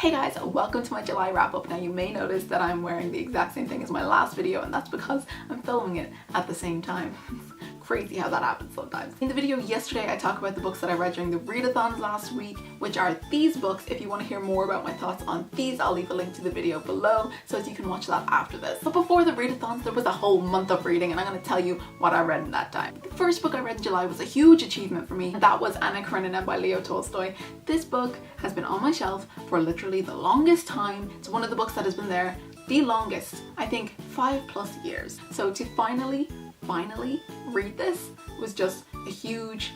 Hey guys, welcome to my July wrap up. Now you may notice that I'm wearing the exact same thing as my last video, and that's because I'm filming it at the same time. Crazy how that happens sometimes. In the video yesterday I talked about the books that I read during the readathons last week, which are these books. If you want to hear more about my thoughts on these, I'll leave a link to the video below so that you can watch that after this. But before the readathons there was a whole month of reading, and I'm going to tell you what I read in that time. The first book I read in July was a huge achievement for me, and that was Anna Karenina by Leo Tolstoy. This book has been on my shelf for literally the longest time. It's one of the books that has been there the longest, I think 5+ years. So to finally read this was just a huge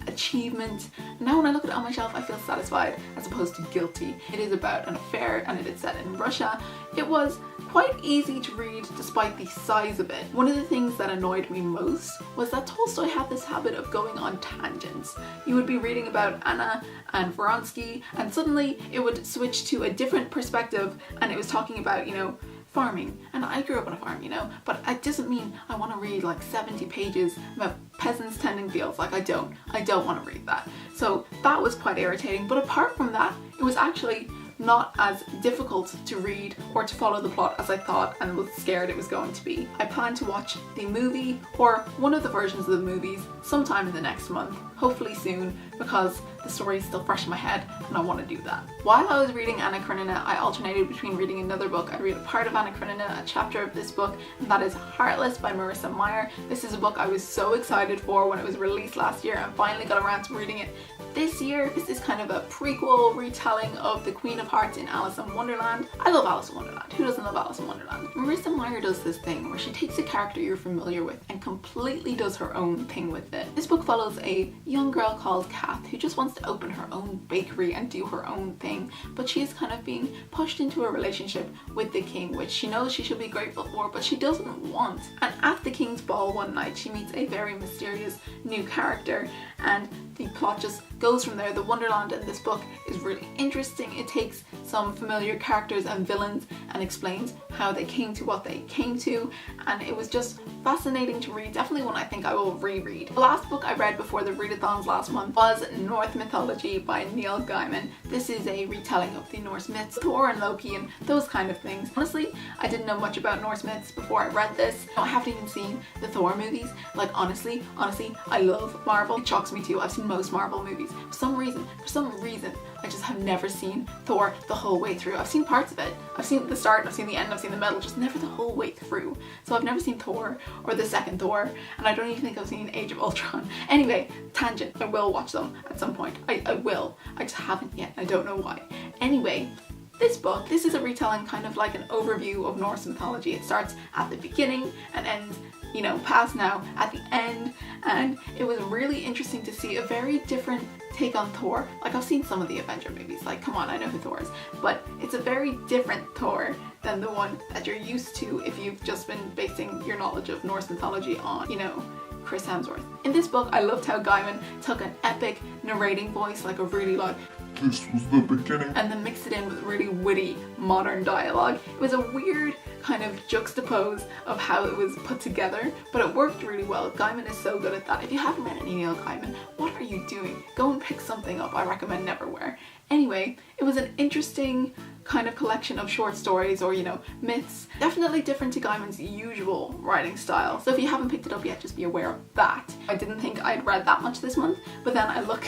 achievement. Now when I look at it on my shelf I feel satisfied as opposed to guilty. It is about an affair and it is set in Russia. It was quite easy to read despite the size of it. One of the things that annoyed me most was that Tolstoy had this habit of going on tangents. You would be reading about Anna and Vronsky and suddenly it would switch to a different perspective and it was talking about, you know, farming. And I grew up on a farm, you know, but it doesn't mean I want to read like 70 pages about peasants tending fields. Like I don't want to read that. So that was quite irritating, but apart from that it was actually not as difficult to read or to follow the plot as I thought and was scared it was going to be. I plan to watch the movie or one of the versions of the movies sometime in the next month, hopefully soon, because the story is still fresh in my head and I want to do that. While I was reading Anna Karenina, I alternated between reading another book. I'd read a part of Anna Karenina, a chapter of this book, and that is Heartless by Marissa Meyer. This is a book I was so excited for when it was released last year and finally got around to reading it this year. This is kind of a prequel retelling of the Queen of Hearts in Alice in Wonderland. I love Alice in Wonderland. Who doesn't love Alice in Wonderland? Marissa Meyer does this thing where she takes a character you're familiar with and completely does her own thing with it. This book follows a young girl called Kath who just wants to open her own bakery and do her own thing, but she is kind of being pushed into a relationship with the king, which she knows she should be grateful for, but she doesn't want. And at the king's ball one night she meets a very mysterious new character and the plot just goes from there. The Wonderland in this book is really interesting. It takes some familiar characters and villains and explains how they came to what they came to, and it was just fascinating to read. Definitely one I think I will reread. The last book I read before the readathons last month was Norse Mythology by Neil Gaiman. This is a retelling of the Norse myths, Thor and Loki and those kind of things. Honestly, I didn't know much about Norse myths before I read this. I haven't even seen the Thor movies. Like honestly, I love Marvel. It shocks me too. I've seen most Marvel movies. For some reason, I just have never seen Thor the whole way through. I've seen parts of it. I've seen the start, I've seen the end, I've seen the middle, just never the whole way through. So I've never seen Thor or the second Thor, and I don't even think I've seen Age of Ultron. Anyway, tangent. I will watch them at some point. I will. I just haven't yet. I don't know why. Anyway, this is a retelling, kind of like an overview of Norse mythology. It starts at the beginning and ends, you know, past now at the end, and it was really interesting to see a very different take on Thor. Like I've seen some of the Avenger movies, like come on, I know who Thor is, but it's a very different Thor than the one that you're used to if you've just been basing your knowledge of Norse mythology on, you know, Chris Hemsworth. In this book I loved how Gaiman took an epic narrating voice, like a really like "this was the beginning," and then mixed it in with really witty modern dialogue. It was a weird kind of juxtapose of how it was put together, but it worked really well. Gaiman is so good at that. If you haven't read any Neil Gaiman, what are you doing? Go and pick something up. I recommend Neverwhere. Anyway, it was an interesting kind of collection of short stories, or you know, myths. Definitely different to Gaiman's usual writing style. So if you haven't picked it up yet, just be aware of that. I didn't think I'd read that much this month, but then I look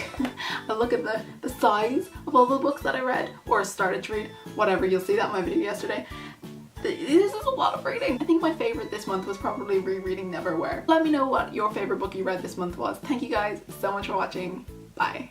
at the size of all the books that I read or started to read, whatever. You'll see that in my video yesterday. This is a lot of reading. I think my favorite this month was probably rereading Neverwhere. Let me know what your favorite book you read this month was. Thank you guys so much for watching. Bye.